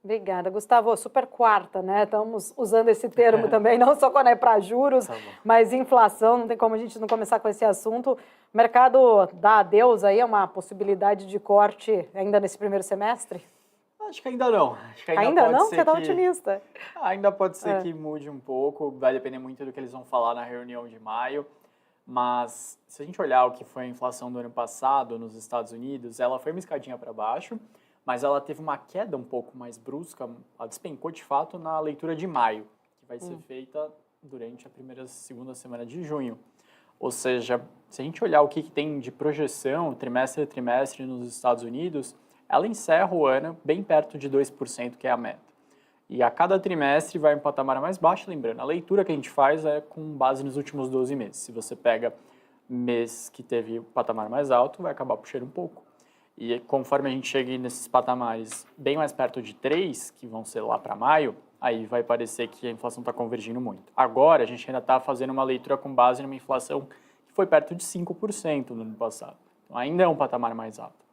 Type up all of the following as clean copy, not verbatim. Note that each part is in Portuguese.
Obrigada, Gustavo. Super quarta, né? Estamos usando esse termo também, não só quando é para juros, mas inflação, não tem como a gente não começar com esse assunto. O mercado dá adeus aí a uma possibilidade de corte ainda nesse primeiro semestre? Acho que ainda não. Acho que Ainda pode não? ser Você está que... otimista? Ainda pode ser que mude um pouco, vai depender muito do que eles vão falar na reunião de maio. Mas se a gente olhar o que foi a inflação do ano passado nos Estados Unidos, ela foi uma escadinha para baixo, mas ela teve uma queda um pouco mais brusca, ela despencou de fato na leitura de maio, que vai ser feita durante a segunda semana de junho. Ou seja, se a gente olhar o que tem de projeção trimestre a trimestre nos Estados Unidos, ela encerra o ano bem perto de 2%, que é a meta. E a cada trimestre vai em um patamar mais baixo, lembrando, a leitura que a gente faz é com base nos últimos 12 meses. Se você pega mês que teve o patamar mais alto, vai acabar puxando um pouco. E conforme a gente chega nesses patamares bem mais perto de 3, que vão ser lá para maio, aí vai parecer que a inflação está convergindo muito. Agora, a gente ainda está fazendo uma leitura com base numa inflação que foi perto de 5% no ano passado. Então, ainda é um patamar mais alto.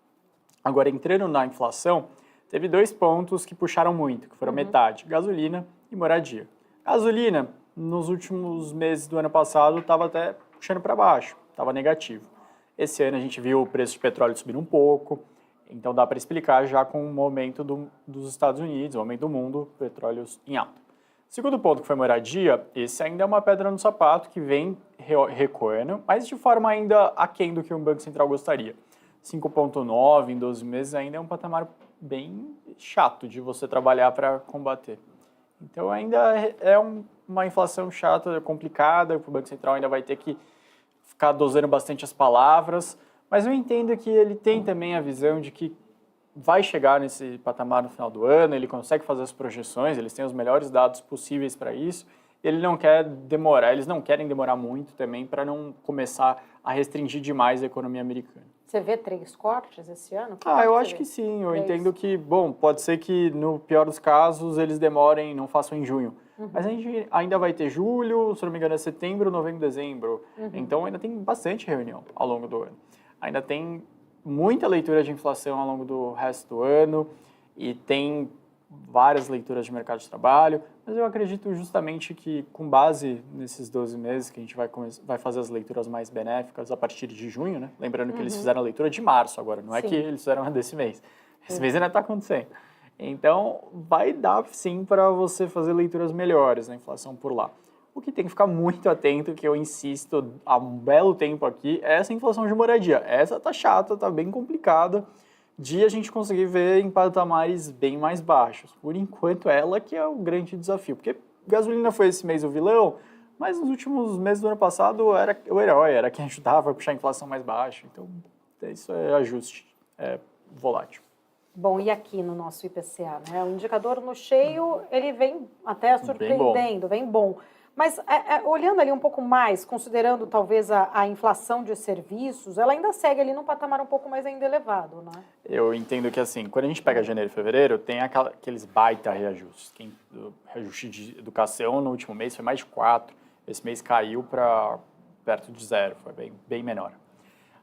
Agora, entrando na inflação, teve 2 pontos que puxaram muito, que foram metade, gasolina e moradia. Gasolina, nos últimos meses do ano passado, estava até puxando para baixo, estava negativo. Esse ano a gente viu o preço de petróleo subir um pouco, então dá para explicar já com o momento dos Estados Unidos, o momento do mundo, petróleo em alta. Segundo ponto, que foi moradia, esse ainda é uma pedra no sapato que vem recuando, mas de forma ainda aquém do que o Banco Central gostaria. 5,9 em 12 meses ainda é um patamar bem chato de você trabalhar para combater. Então ainda é uma inflação chata, complicada, o Banco Central ainda vai ter que ficar dosando bastante as palavras, mas eu entendo que ele tem também a visão de que vai chegar nesse patamar no final do ano, ele consegue fazer as projeções, eles têm os melhores dados possíveis para isso, ele não quer demorar, eles não querem demorar muito também para não começar a restringir demais a economia americana. Você vê 3 cortes esse ano? Eu acho que sim. Eu entendo que, bom, pode ser que no pior dos casos eles demorem, não façam em junho. Mas a gente ainda vai ter julho, se não me engano é setembro, novembro, dezembro. Então ainda tem bastante reunião ao longo do ano. Ainda tem muita leitura de inflação ao longo do resto do ano e tem várias leituras de mercado de trabalho, mas eu acredito justamente que com base nesses 12 meses que a gente vai fazer as leituras mais benéficas a partir de junho, né? Lembrando que eles fizeram a leitura de março agora, não é que eles fizeram a desse mês. Esse mês ainda está acontecendo. Então, vai dar sim para você fazer leituras melhores na inflação por lá. O que tem que ficar muito atento, que eu insisto há um belo tempo aqui, é essa inflação de moradia. Essa tá chata, tá bem complicada de a gente conseguir ver em patamares bem mais baixos. Por enquanto, ela que é o grande desafio. Porque gasolina foi esse mês o vilão, mas nos últimos meses do ano passado era o herói, era quem ajudava a puxar a inflação mais baixa. Então, isso é ajuste, é volátil. Bom, e aqui no nosso IPCA, né? O indicador no cheio, ele vem até surpreendendo, vem bom. Mas olhando ali um pouco mais, considerando talvez a inflação de serviços, ela ainda segue ali num patamar um pouco mais ainda elevado, né? Eu entendo que assim, quando a gente pega janeiro e fevereiro, tem aqueles baita reajustes. O reajuste de educação no último mês foi mais de 4, esse mês caiu para perto de 0, foi bem menor.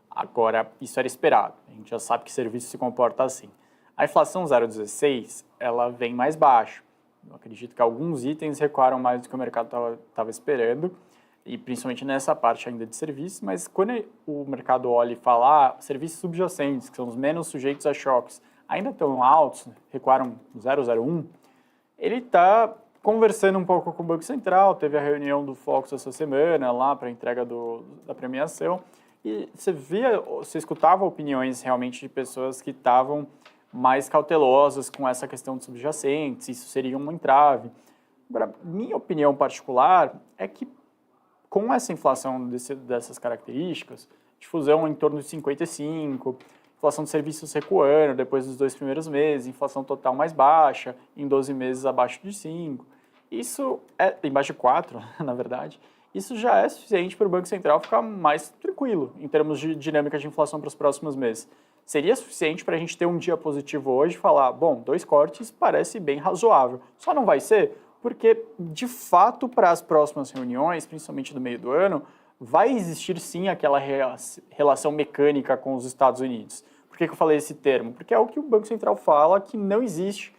Agora, isso era esperado, a gente já sabe que serviço se comporta assim. A inflação 0,16, ela vem mais baixo. Eu acredito que alguns itens recuaram mais do que o mercado estava esperando, e principalmente nessa parte ainda de serviços, mas quando o mercado olha e fala, serviços subjacentes, que são os menos sujeitos a choques, ainda estão altos, recuaram 0,01, ele está conversando um pouco com o Banco Central, teve a reunião do Focus essa semana lá para a entrega da premiação, e você escutava opiniões realmente de pessoas que estavam mais cautelosas com essa questão de subjacentes, isso seria um entrave. Agora, minha opinião particular é que com essa inflação dessas características, difusão em torno de 55, inflação de serviços recuando depois dos 2 primeiros meses, inflação total mais baixa, em 12 meses abaixo de 5, isso é embaixo de 4, na verdade, isso já é suficiente para o Banco Central ficar mais tranquilo em termos de dinâmica de inflação para os próximos meses. Seria suficiente para a gente ter um dia positivo hoje e falar, bom, 2 cortes parece bem razoável. Só não vai ser porque, de fato, para as próximas reuniões, principalmente do meio do ano, vai existir sim aquela relação mecânica com os Estados Unidos. Por que eu falei esse termo? Porque é o que o Banco Central fala que não existe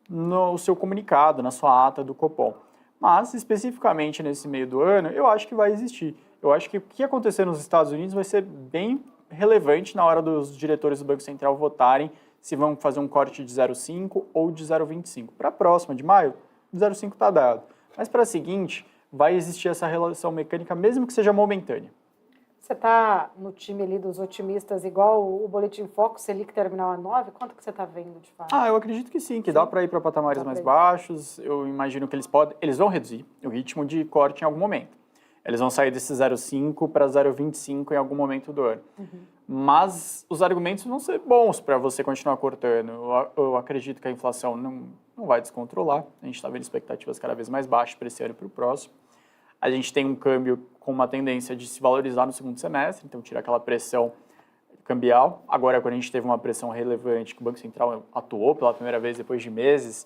no seu comunicado, na sua ata do Copom. Mas, especificamente nesse meio do ano, eu acho que vai existir. Eu acho que o que acontecer nos Estados Unidos vai ser bem relevante na hora dos diretores do Banco Central votarem se vão fazer um corte de 0,5 ou de 0,25. Para a próxima, de maio, 0,5 está dado. Mas para a seguinte, vai existir essa relação mecânica, mesmo que seja momentânea. Você está no time ali dos otimistas, igual o Boletim Foco, Selic terminal a 9? Quanto que você está vendo, de fato? Eu acredito que sim, que dá para ir para patamares mais baixos. Eu imagino que eles vão reduzir o ritmo de corte em algum momento. Eles vão sair desse 0,5 para 0,25 em algum momento do ano. Mas os argumentos vão ser bons para você continuar cortando. Eu acredito que a inflação não vai descontrolar. A gente está vendo expectativas cada vez mais baixas para esse ano e para o próximo. A gente tem um câmbio com uma tendência de se valorizar no segundo semestre, então tira aquela pressão cambial. Agora, quando a gente teve uma pressão relevante, que o Banco Central atuou pela primeira vez depois de meses,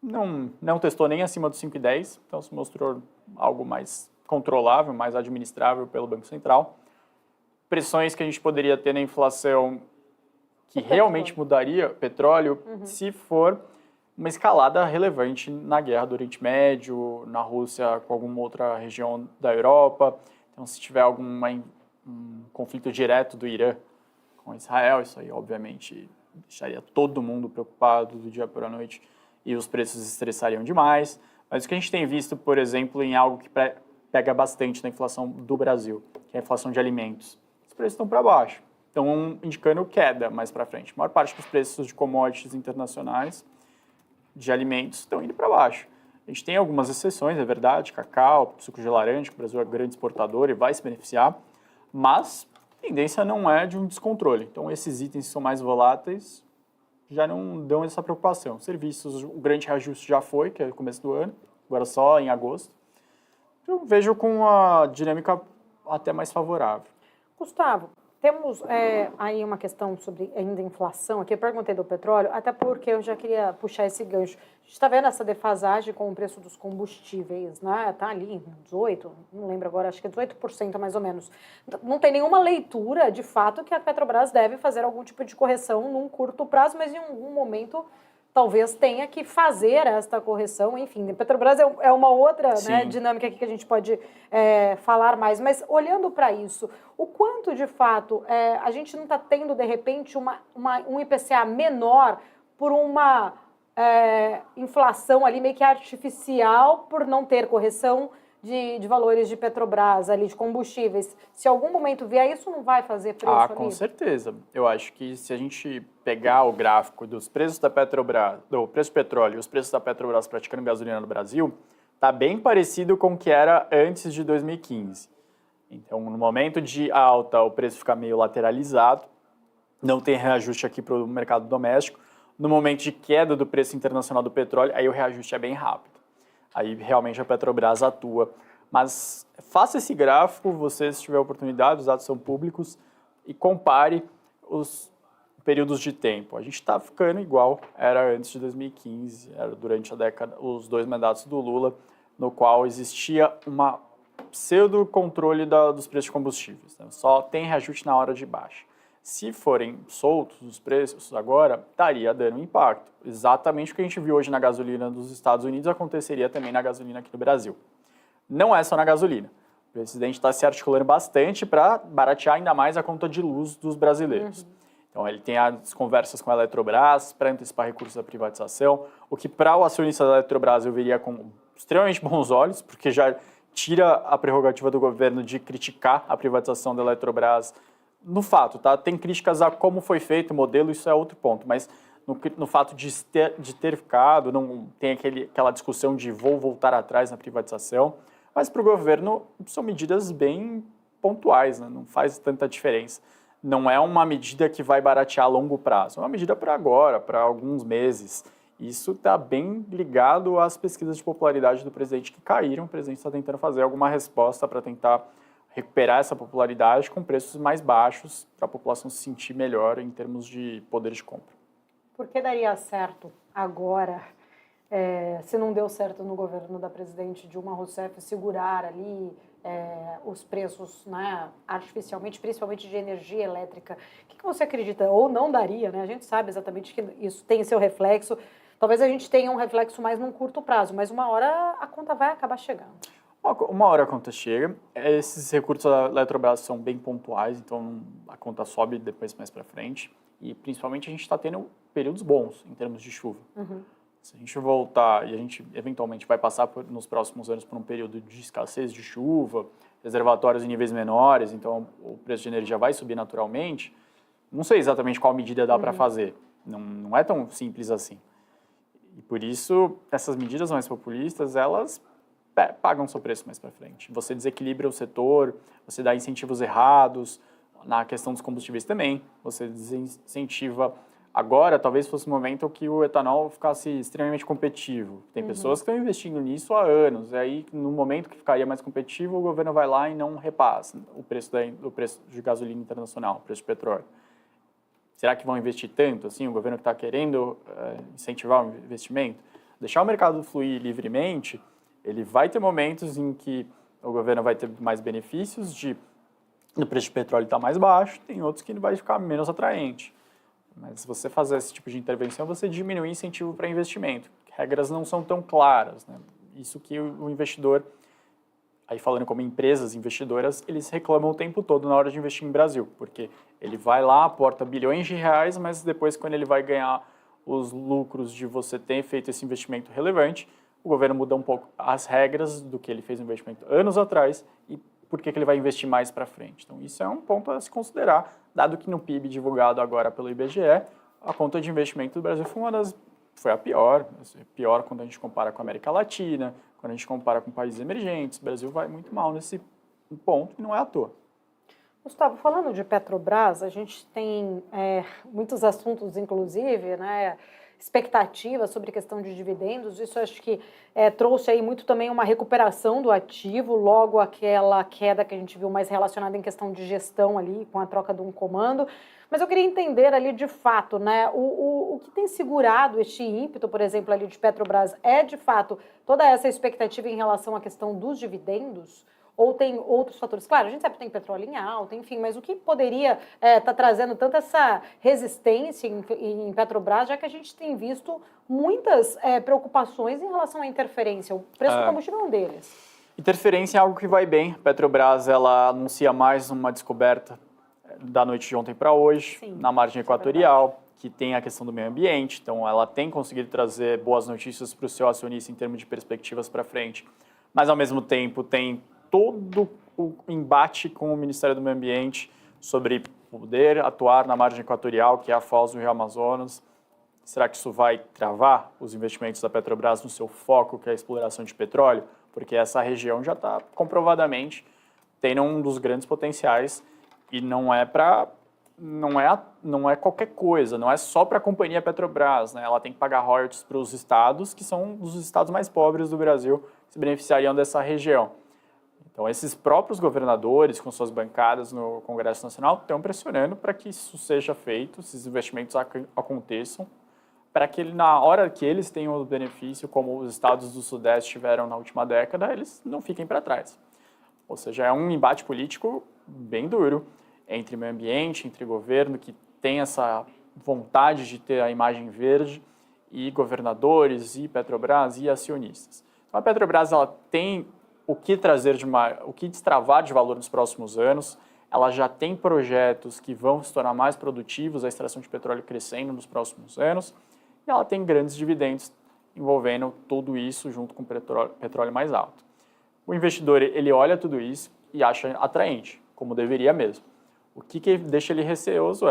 não testou nem acima dos 5,10, então se mostrou algo mais controlável, mais administrável pelo Banco Central. Pressões que a gente poderia ter na inflação que realmente mudaria o petróleo, se for uma escalada relevante na guerra do Oriente Médio, na Rússia com alguma outra região da Europa. Então, se tiver um conflito direto do Irã com Israel, isso aí, obviamente, deixaria todo mundo preocupado do dia para a noite e os preços estressariam demais. Mas o que a gente tem visto, por exemplo, em algo que pega bastante na inflação do Brasil, que é a inflação de alimentos. Os preços estão para baixo, estão indicando queda mais para frente. A maior parte dos preços de commodities internacionais de alimentos estão indo para baixo. A gente tem algumas exceções, é verdade, cacau, suco de laranja, que o Brasil é grande exportador e vai se beneficiar, mas a tendência não é de um descontrole. Então, esses itens que são mais voláteis já não dão essa preocupação. Serviços, o grande reajuste já foi, que é o começo do ano, agora só em agosto. Eu vejo com a dinâmica até mais favorável. Gustavo, temos aí uma questão sobre ainda inflação. Aqui eu perguntei do petróleo, até porque eu já queria puxar esse gancho. A gente está vendo essa defasagem com o preço dos combustíveis, né? Está ali, 18%, não lembro agora, acho que é 18% mais ou menos. Não tem nenhuma leitura, de fato, que a Petrobras deve fazer algum tipo de correção num curto prazo, mas em algum momento talvez tenha que fazer esta correção. Enfim, a Petrobras é uma outra, né, dinâmica aqui que a gente pode falar mais. Mas olhando para isso, o quanto de fato a gente não está tendo, de repente, um IPCA menor por uma inflação ali meio que artificial, por não ter correção de valores de Petrobras, ali, de combustíveis. Se algum momento vier, isso não vai fazer preço ali? Com certeza. Eu acho que se a gente pegar o gráfico dos preços da Petrobras, do preço do petróleo e os preços da Petrobras praticando gasolina no Brasil, está bem parecido com o que era antes de 2015. Então, no momento de alta, o preço fica meio lateralizado, não tem reajuste aqui para o mercado doméstico. No momento de queda do preço internacional do petróleo, aí o reajuste é bem rápido. Aí realmente a Petrobras atua. Mas faça esse gráfico, você, se tiver oportunidade, os dados são públicos, e compare os períodos de tempo. A gente está ficando igual era antes de 2015, era durante a década, os 2 mandatos do Lula, no qual existia uma pseudo-controle dos preços de combustíveis. Né? Só tem reajuste na hora de baixa. Se forem soltos os preços agora, estaria dando impacto. Exatamente o que a gente viu hoje na gasolina dos Estados Unidos aconteceria também na gasolina aqui no Brasil. Não é só na gasolina. O presidente está se articulando bastante para baratear ainda mais a conta de luz dos brasileiros. Então, ele tem as conversas com a Eletrobras para antecipar recursos da privatização, o que para o acionista da Eletrobras eu veria com extremamente bons olhos, porque já tira a prerrogativa do governo de criticar a privatização da Eletrobras. No fato, tá? Tem críticas a como foi feito o modelo, isso é outro ponto, mas no fato de ter ficado, não tem aquela discussão de vou voltar atrás na privatização, mas para o governo são medidas bem pontuais, né? Não faz tanta diferença. Não é uma medida que vai baratear a longo prazo, é uma medida para agora, para alguns meses. Isso está bem ligado às pesquisas de popularidade do presidente que caíram. O presidente está tentando fazer alguma resposta para tentar recuperar essa popularidade com preços mais baixos para a população se sentir melhor em termos de poder de compra. Por que daria certo agora, se não deu certo no governo da presidente Dilma Rousseff, segurar ali os preços, né, artificialmente, principalmente de energia elétrica? O que você acredita? Ou não daria, né? A gente sabe exatamente que isso tem seu reflexo. talvez a gente tenha um reflexo mais num curto prazo, mas uma hora a conta vai acabar chegando. Uma hora a conta chega. Esses recursos da Eletrobras são bem pontuais, então a conta sobe depois mais para frente. E principalmente a gente está tendo períodos bons em termos de chuva. Se a gente voltar, e a gente eventualmente vai passar nos próximos anos por um período de escassez de chuva, reservatórios em níveis menores, então o preço de energia vai subir naturalmente, não sei exatamente qual medida dá para fazer. Não é tão simples assim. E por isso, essas medidas mais populistas, elas pagam seu preço mais para frente. Você desequilibra o setor, você dá incentivos errados, na questão dos combustíveis também, você desincentiva. Agora, talvez fosse o momento que o etanol ficasse extremamente competitivo. Tem pessoas que estão investindo nisso há anos, e aí, no momento que ficaria mais competitivo, o governo vai lá e não repassa o preço de gasolina internacional, o preço de petróleo. Será que vão investir tanto assim? O governo que está querendo incentivar o investimento? Deixar o mercado fluir livremente, ele vai ter momentos em que o governo vai ter mais benefícios o preço de petróleo está mais baixo, tem outros que ele vai ficar menos atraente. Mas se você fazer esse tipo de intervenção, você diminui o incentivo para investimento. Regras não são tão claras, né? Isso que o investidor, aí falando como empresas investidoras, eles reclamam o tempo todo na hora de investir em Brasil, porque ele vai lá, aporta bilhões de reais, mas depois quando ele vai ganhar os lucros de você ter feito esse investimento relevante, o governo muda um pouco as regras do que ele fez no investimento anos atrás e por que ele vai investir mais para frente. Então, isso é um ponto a se considerar, dado que no PIB divulgado agora pelo IBGE, a conta de investimento do Brasil foi a pior quando a gente compara com a América Latina, quando a gente compara com países emergentes. O Brasil vai muito mal nesse ponto e não é à toa. Gustavo, falando de Petrobras, a gente tem muitos assuntos, inclusive, né? Expectativas sobre a questão de dividendos, isso acho que trouxe aí muito também uma recuperação do ativo, logo aquela queda que a gente viu mais relacionada em questão de gestão ali, com a troca de um comando. Mas eu queria entender ali de fato, né, o que tem segurado este ímpeto, por exemplo, ali de Petrobras, é de fato toda essa expectativa em relação à questão dos dividendos? Ou tem outros fatores? Claro, a gente sabe que tem petróleo em alta, enfim, mas o que poderia estar trazendo tanta essa resistência em Petrobras, já que a gente tem visto muitas preocupações em relação à interferência? O preço do combustível é um deles. Interferência é algo que vai bem. Petrobras, ela anuncia mais uma descoberta da noite de ontem para hoje, sim, na margem equatorial, que tem a questão do meio ambiente. Então, ela tem conseguido trazer boas notícias para o seu acionista em termos de perspectivas para frente. Mas, ao mesmo tempo, tem todo o embate com o Ministério do Meio Ambiente sobre poder atuar na margem equatorial, que é a foz do Rio Amazonas. Será que isso vai travar os investimentos da Petrobras no seu foco, que é a exploração de petróleo? Porque essa região já está comprovadamente tendo um dos grandes potenciais e não é qualquer coisa, não é só para a companhia Petrobras, né? Ela tem que pagar royalties para os estados, que são os estados mais pobres do Brasil, que se beneficiariam dessa região. Então, esses próprios governadores, com suas bancadas no Congresso Nacional, estão pressionando para que isso seja feito, esses investimentos aconteçam, para que na hora que eles tenham o benefício, como os estados do Sudeste tiveram na última década, eles não fiquem para trás. Ou seja, é um embate político bem duro entre meio ambiente, entre governo, que tem essa vontade de ter a imagem verde, e governadores, e Petrobras, e acionistas. Então, a Petrobras ela tem o que destravar de valor nos próximos anos. Ela já tem projetos que vão se tornar mais produtivos, a extração de petróleo crescendo nos próximos anos, e ela tem grandes dividendos envolvendo tudo isso junto com o petróleo mais alto. O investidor, ele olha tudo isso e acha atraente, como deveria mesmo. O que deixa ele receoso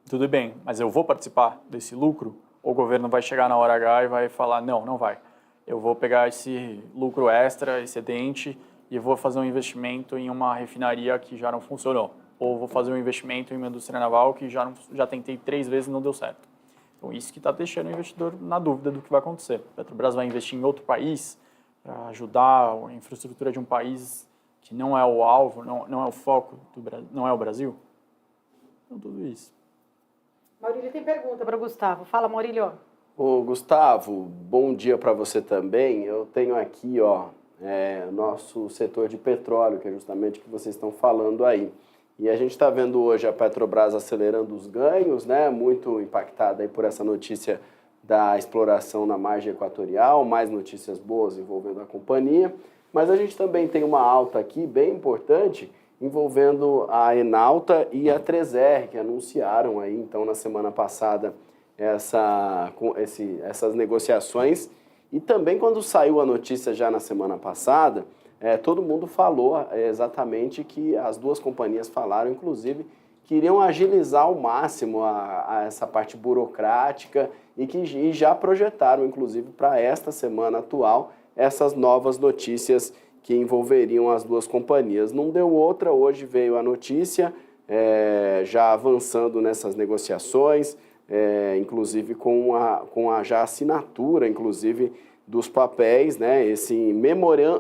tudo bem, mas eu vou participar desse lucro? Ou o governo vai chegar na hora H e vai falar, não vai. Eu vou pegar esse lucro extra, excedente, e vou fazer um investimento em uma refinaria que já não funcionou. Ou vou fazer um investimento em uma indústria naval que já tentei 3 vezes e não deu certo. Então, isso que está deixando o investidor na dúvida do que vai acontecer. A Petrobras vai investir em outro país para ajudar a infraestrutura de um país que não é o alvo, não é o foco, não é o Brasil? Então, tudo isso. Maurílio tem pergunta para o Gustavo. Fala, Maurílio. Ô, Gustavo, bom dia para você também. Eu tenho aqui, nosso setor de petróleo, que é justamente o que vocês estão falando aí. E a gente está vendo hoje a Petrobras acelerando os ganhos, né? Muito impactada aí por essa notícia da exploração na margem equatorial, mais notícias boas envolvendo a companhia, mas a gente também tem uma alta aqui bem importante envolvendo a Enalta e a 3R, que anunciaram aí então na semana passada essas negociações. E também quando saiu a notícia já na semana passada, todo mundo falou exatamente que as duas companhias falaram, inclusive, que iriam agilizar ao máximo essa parte burocrática e já projetaram, inclusive, para esta semana atual, essas novas notícias que envolveriam as duas companhias. Não deu outra, hoje veio a notícia, já avançando nessas negociações, inclusive com a já assinatura, inclusive, dos papéis, né, esse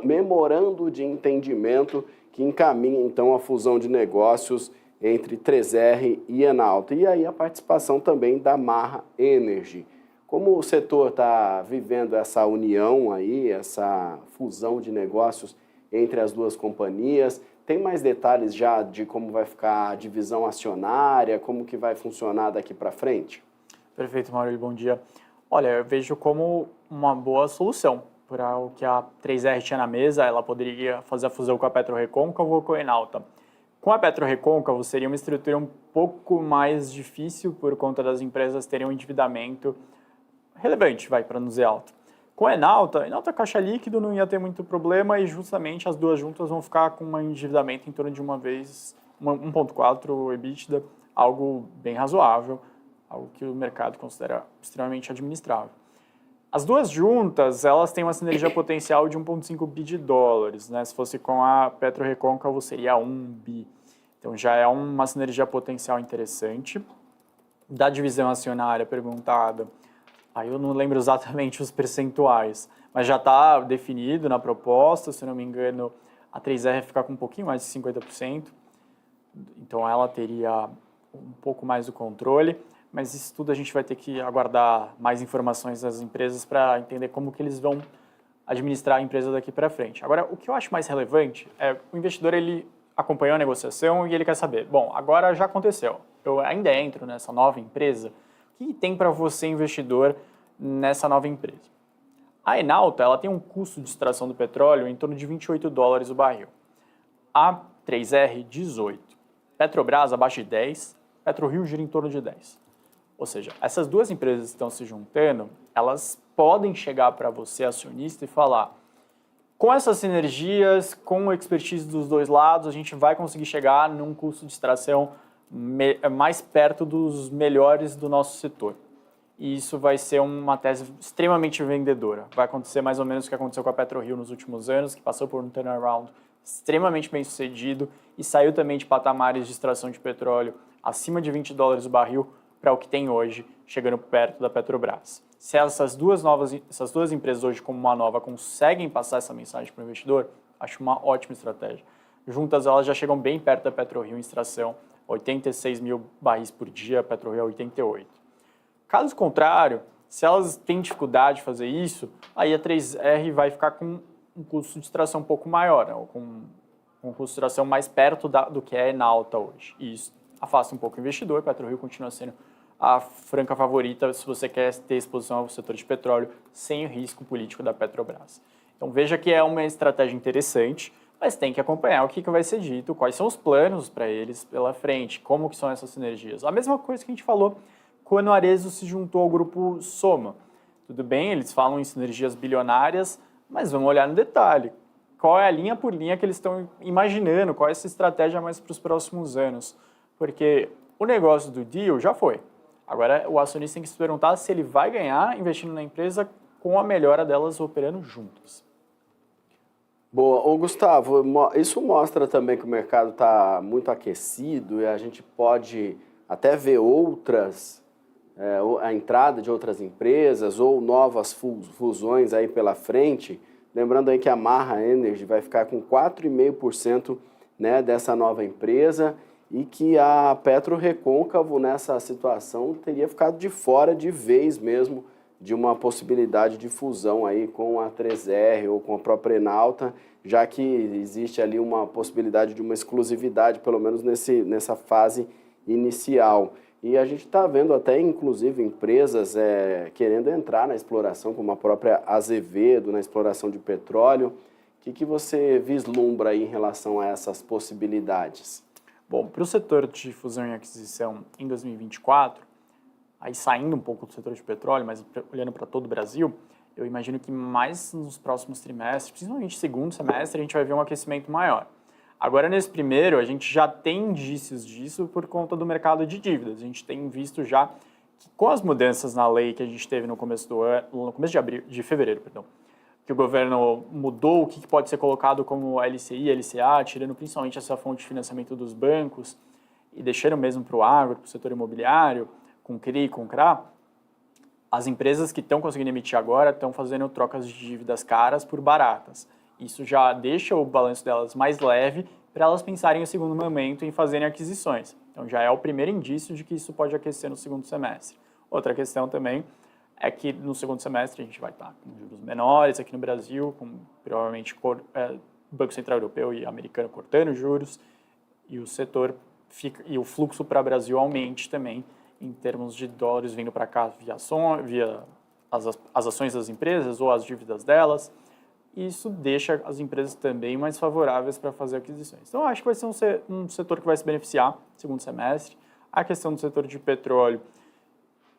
memorando de entendimento que encaminha, então, a fusão de negócios entre 3R e Enalta. E aí a participação também da Maha Energy. Como o setor está vivendo essa união aí, essa fusão de negócios entre as duas companhias? Tem mais detalhes já de como vai ficar a divisão acionária, como que vai funcionar daqui para frente? Perfeito, Maurílio, bom dia. Olha, eu vejo como uma boa solução para o que a 3R tinha na mesa. Ela poderia fazer a fusão com a PetroRecôncavo ou com a Enalta. Com a PetroRecôncavo seria uma estrutura um pouco mais difícil por conta das empresas terem um endividamento relevante, para não dizer alto. Com a Enalta caixa líquido não ia ter muito problema e justamente as duas juntas vão ficar com um endividamento em torno de 1,4 EBITDA, algo bem razoável, algo que o mercado considera extremamente administrável. As duas juntas, elas têm uma sinergia potencial de 1,5 bi de dólares, né? Se fosse com a PetroRecôncavo, seria 1 bi. Então, já é uma sinergia potencial interessante. Da divisão acionária perguntada, aí eu não lembro exatamente os percentuais, mas já está definido na proposta, se não me engano, a 3R ficar com um pouquinho mais de 50%, então ela teria um pouco mais do controle. Mas isso tudo a gente vai ter que aguardar mais informações das empresas para entender como que eles vão administrar a empresa daqui para frente. Agora, o que eu acho mais relevante é o investidor, ele acompanhou a negociação e ele quer saber, bom, agora já aconteceu, eu ainda entro nessa nova empresa, o que tem para você, investidor, nessa nova empresa? A Enalta, ela tem um custo de extração do petróleo em torno de $28 o barril. A 3R, 18. Petrobras, abaixo de 10. PetroRio gira em torno de 10. Ou seja, essas duas empresas que estão se juntando, elas podem chegar para você, acionista, e falar, com essas sinergias, com o expertise dos dois lados, a gente vai conseguir chegar num custo de extração mais perto dos melhores do nosso setor. E isso vai ser uma tese extremamente vendedora. Vai acontecer mais ou menos o que aconteceu com a PetroRio nos últimos anos, que passou por um turnaround extremamente bem sucedido e saiu também de patamares de extração de petróleo acima de $20 o barril para o que tem hoje, chegando perto da Petrobras. Se essas duas empresas hoje, como uma nova, conseguem passar essa mensagem para o investidor, acho uma ótima estratégia. Juntas, elas já chegam bem perto da PetroRio em extração, 86 mil barris por dia, a PetroRio 88. Caso contrário, se elas têm dificuldade de fazer isso, aí a 3R vai ficar com um custo de extração um pouco maior, né? Ou com um custo de extração mais perto do que é a Enalta hoje. E isso afasta um pouco o investidor, a PetroRio continua sendo a franca favorita se você quer ter exposição ao setor de petróleo sem o risco político da Petrobras. Então veja que é uma estratégia interessante, mas tem que acompanhar o que vai ser dito, quais são os planos para eles pela frente, como que são essas sinergias. A mesma coisa que a gente falou quando o Arezzo se juntou ao grupo Soma. Tudo bem, eles falam em sinergias bilionárias, mas vamos olhar no detalhe. Qual é a linha por linha que eles estão imaginando, qual é essa estratégia mais para os próximos anos? Porque o negócio do deal já foi. Agora, o acionista tem que se perguntar se ele vai ganhar investindo na empresa com a melhora delas operando juntas. Boa. Ô, Gustavo, isso mostra também que o mercado está muito aquecido e a gente pode até ver a entrada de outras empresas ou novas fusões aí pela frente. Lembrando aí que a Maha Energy vai ficar com 4,5%, né, dessa nova empresa e que a PetroRecôncavo nessa situação teria ficado de fora de vez mesmo de uma possibilidade de fusão aí com a 3R ou com a própria Enalta, já que existe ali uma possibilidade de uma exclusividade, pelo menos nessa fase inicial. E a gente está vendo até, inclusive, empresas querendo entrar na exploração, como a própria Azevedo, na exploração de petróleo. O que você vislumbra aí em relação a essas possibilidades? Bom, para o setor de fusão e aquisição em 2024, aí saindo um pouco do setor de petróleo, mas olhando para todo o Brasil, eu imagino que mais nos próximos trimestres, principalmente segundo semestre, a gente vai ver um aquecimento maior. Agora, nesse primeiro, a gente já tem indícios disso por conta do mercado de dívidas. A gente tem visto já que com as mudanças na lei que a gente teve no começo do ano, no começo de fevereiro, que o governo mudou o que pode ser colocado como LCI, LCA, tirando principalmente essa fonte de financiamento dos bancos e deixando mesmo para o agro, para o setor imobiliário, com CRI e com CRA, as empresas que estão conseguindo emitir agora estão fazendo trocas de dívidas caras por baratas. Isso já deixa o balanço delas mais leve para elas pensarem no segundo momento em fazerem aquisições. Então já é o primeiro indício de que isso pode aquecer no segundo semestre. Outra questão também é que no segundo semestre a gente vai estar com juros menores aqui no Brasil, com provavelmente o Banco Central Europeu e americano cortando juros, e o setor e o fluxo para o Brasil aumente também em termos de dólares vindo para cá via as ações das empresas ou as dívidas delas. Isso deixa as empresas também mais favoráveis para fazer aquisições. Então, acho que vai ser um setor que vai se beneficiar no segundo semestre. A questão do setor de petróleo,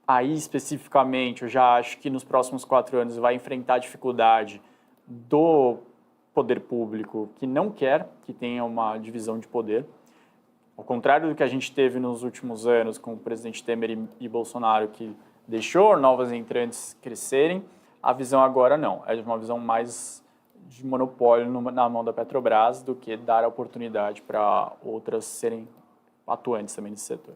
aí especificamente, eu já acho que nos próximos 4 anos vai enfrentar a dificuldade do poder público que não quer que tenha uma divisão de poder. Ao contrário do que a gente teve nos últimos anos com o presidente Temer e Bolsonaro, que deixou novas entrantes crescerem, a visão agora não. É uma visão mais de monopólio na mão da Petrobras do que dar a oportunidade para outras serem atuantes também nesse setor.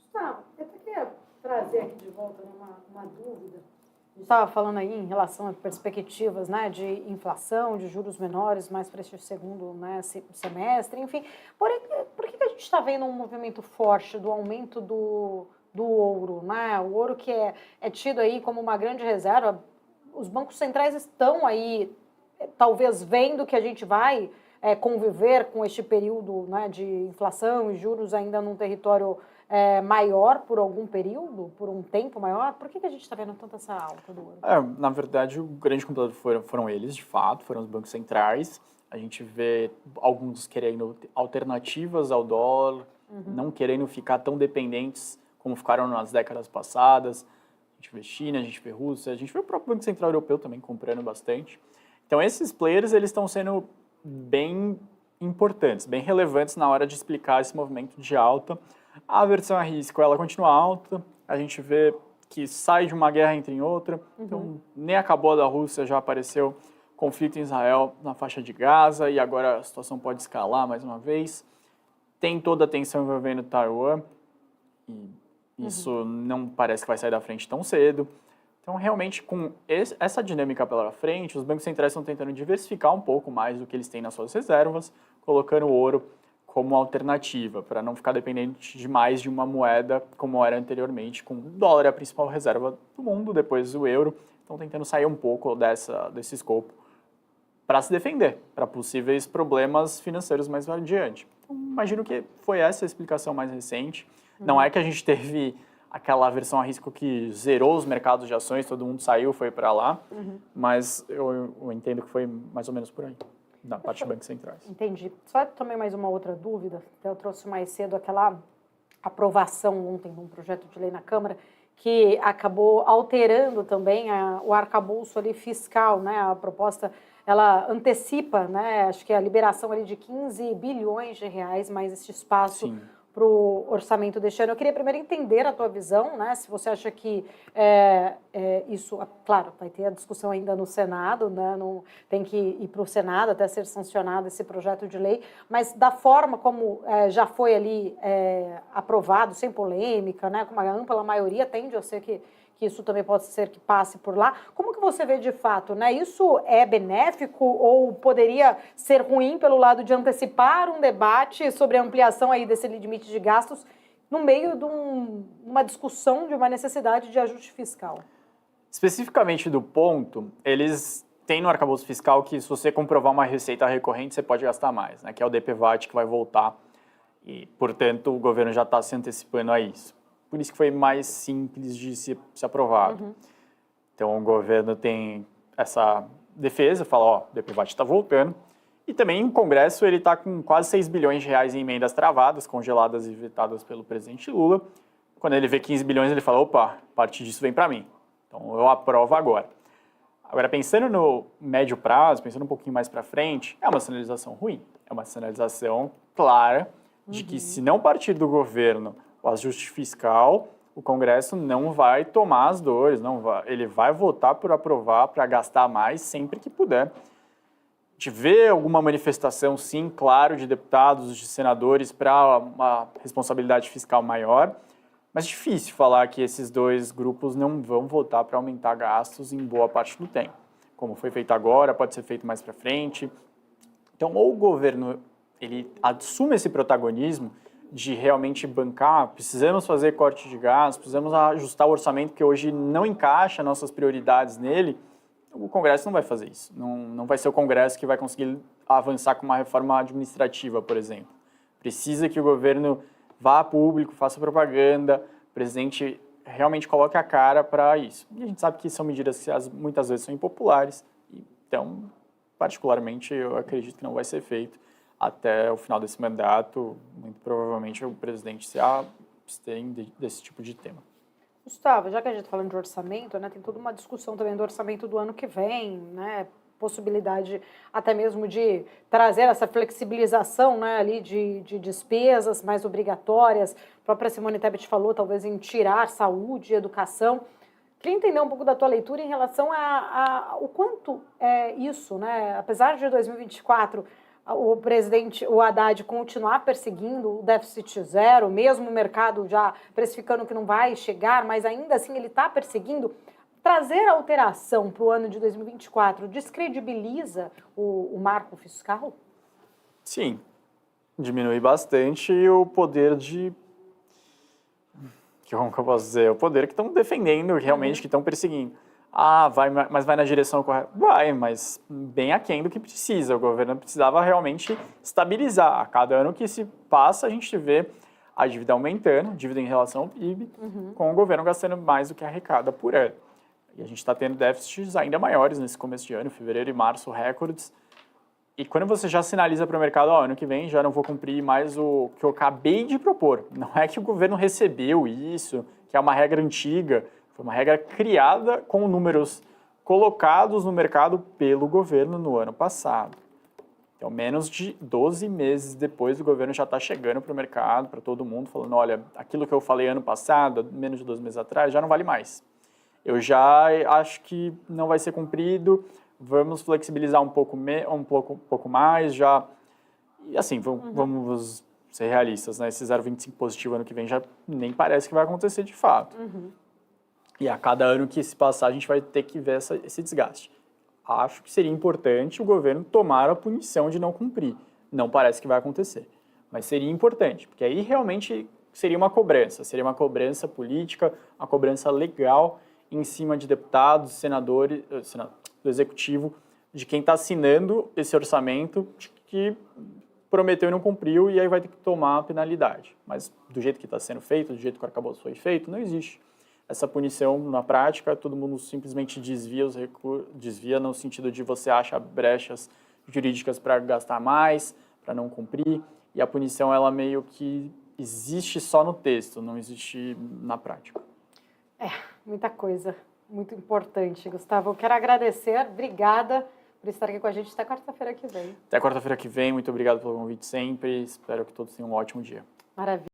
Gustavo, eu queria trazer aqui de volta uma dúvida. A gente estava falando aí em relação a perspectivas, né, de inflação, de juros menores, mais para este segundo, né, semestre, enfim. Por que a gente está vendo um movimento forte do aumento do ouro, né? O ouro que é tido aí como uma grande reserva. Os bancos centrais estão aí, talvez vendo que a gente vai conviver com este período, né, de inflação e juros ainda num território maior por algum período, por um tempo maior. Por que a gente está vendo tanta essa alta do ouro? Na verdade, o grande comprador foram eles, de fato, foram os bancos centrais. A gente vê alguns querendo alternativas ao dólar, não querendo ficar tão dependentes como ficaram nas décadas passadas. A gente vê China, a gente vê Rússia, a gente vê o próprio Banco Central Europeu também comprando bastante. Então, esses players eles estão sendo bem importantes, bem relevantes na hora de explicar esse movimento de alta. A aversão a risco, ela continua alta, a gente vê que sai de uma guerra entra em outra, então nem acabou a da Rússia, já apareceu conflito em Israel na faixa de Gaza e agora a situação pode escalar mais uma vez. Tem toda a tensão envolvendo Taiwan e isso não parece que vai sair da frente tão cedo. Então, realmente, com essa dinâmica pela frente, os bancos centrais estão tentando diversificar um pouco mais do que eles têm nas suas reservas, colocando o ouro como alternativa, para não ficar dependente demais de uma moeda como era anteriormente, com o dólar a principal reserva do mundo, depois o euro. Estão tentando sair um pouco desse escopo para se defender, para possíveis problemas financeiros mais adiante. Então, imagino que foi essa a explicação mais recente. Não é que a gente teve aquela aversão a risco que zerou os mercados de ações, todo mundo saiu, foi para lá, mas eu entendo que foi mais ou menos por aí, da parte dos bancos centrais. Entendi. Só também mais uma outra dúvida, eu trouxe mais cedo aquela aprovação ontem de um projeto de lei na Câmara que acabou alterando também o arcabouço ali fiscal, né? A proposta, ela antecipa, né? Acho que a liberação ali de 15 bilhões de reais, mais esse espaço para o orçamento deste ano. Eu queria primeiro entender a tua visão, né? Se você acha que isso, claro, vai ter a discussão ainda no Senado, né? Não, tem que ir para o Senado até ser sancionado esse projeto de lei, mas da forma como já foi ali aprovado, sem polêmica, né? Com uma ampla maioria, tende a ser que isso também pode ser que passe por lá. Como que você vê de fato, né? Isso é benéfico ou poderia ser ruim pelo lado de antecipar um debate sobre a ampliação aí desse limite de gastos no meio de uma discussão de uma necessidade de ajuste fiscal? Especificamente do ponto, eles têm no arcabouço fiscal que se você comprovar uma receita recorrente, você pode gastar mais, né? Que é o DPVAT que vai voltar e, portanto, o governo já está se antecipando a isso. por isso que foi mais simples de ser aprovado. Então, o governo tem essa defesa, fala, ó, o DPVAT está voltando. E também o Congresso ele está com quase 6 bilhões de reais em emendas travadas, congeladas e vetadas pelo presidente Lula. Quando ele vê 15 bilhões, ele fala, opa, parte disso vem para mim. Então, eu aprovo agora. Agora, pensando no médio prazo, pensando um pouquinho mais para frente, é uma sinalização ruim. É uma sinalização clara de que se não partir do governo o ajuste fiscal, o Congresso não vai tomar as dores, ele vai votar por aprovar para gastar mais sempre que puder. A gente vê alguma manifestação, sim, claro, de deputados, de senadores para uma responsabilidade fiscal maior, mas é difícil falar que esses dois grupos não vão votar para aumentar gastos em boa parte do tempo. Como foi feito agora, pode ser feito mais para frente. Então, ou o governo ele assume esse protagonismo de realmente bancar, precisamos fazer corte de gastos, precisamos ajustar o orçamento que hoje não encaixa nossas prioridades nele, o Congresso não vai fazer isso. Não vai ser o Congresso que vai conseguir avançar com uma reforma administrativa, por exemplo. Precisa que o governo vá a público, faça propaganda, o presidente realmente coloque a cara para isso. E a gente sabe que são medidas que muitas vezes são impopulares, então, particularmente, eu acredito que não vai ser feito até o final desse mandato. Muito provavelmente o presidente se abstém desse tipo de tema. Gustavo, já que a gente está falando de orçamento, né, tem toda uma discussão também do orçamento do ano que vem, né, possibilidade até mesmo de trazer essa flexibilização, né, ali de despesas mais obrigatórias. A própria Simone Tebet falou talvez em tirar saúde e educação. Queria entender um pouco da tua leitura em relação o quanto é isso, né, apesar de 2024 o Haddad continuar perseguindo o déficit zero, mesmo o mercado já precificando que não vai chegar, mas ainda assim ele está perseguindo. Trazer alteração para o ano de 2024 descredibiliza o marco fiscal? Sim, diminui bastante o poder como que eu posso dizer? O poder que estão defendendo realmente, que estão perseguindo. Mas vai na direção correta? Vai, mas bem aquém do que precisa. O governo precisava realmente estabilizar. A cada ano que se passa, a gente vê a dívida aumentando, dívida em relação ao PIB, com o governo gastando mais do que arrecada por ano. E a gente está tendo déficits ainda maiores nesse começo de ano, fevereiro e março, recordes. E quando você já sinaliza para o mercado, ano que vem já não vou cumprir mais o que eu acabei de propor. Não é que o governo recebeu isso, que é uma regra antiga. Foi uma regra criada com números colocados no mercado pelo governo no ano passado. Então, menos de 12 meses depois, o governo já está chegando para o mercado, para todo mundo, falando, olha, aquilo que eu falei ano passado, menos de 12 meses atrás, já não vale mais. Eu já acho que não vai ser cumprido, vamos flexibilizar um pouco mais, já... E assim, vamos ser realistas, né? Esse 0,25 positivo ano que vem já nem parece que vai acontecer de fato. E a cada ano que se passar, a gente vai ter que ver esse desgaste. Acho que seria importante o governo tomar a punição de não cumprir. Não parece que vai acontecer, mas seria importante, porque aí realmente seria uma cobrança política, uma cobrança legal em cima de deputados, senadores, do executivo, de quem está assinando esse orçamento que prometeu e não cumpriu, e aí vai ter que tomar a penalidade. Mas do jeito que está sendo feito, do jeito que o arcabouço foi feito, não existe essa punição na prática. Todo mundo simplesmente desvia os recursos, desvia no sentido de você acha brechas jurídicas para gastar mais, para não cumprir, e a punição ela meio que existe só no texto, não existe na prática. Muita coisa, muito importante, Gustavo. Eu quero agradecer, obrigada por estar aqui com a gente até quarta-feira que vem. Até quarta-feira que vem, muito obrigado pelo convite sempre, espero que todos tenham um ótimo dia. Maravilha.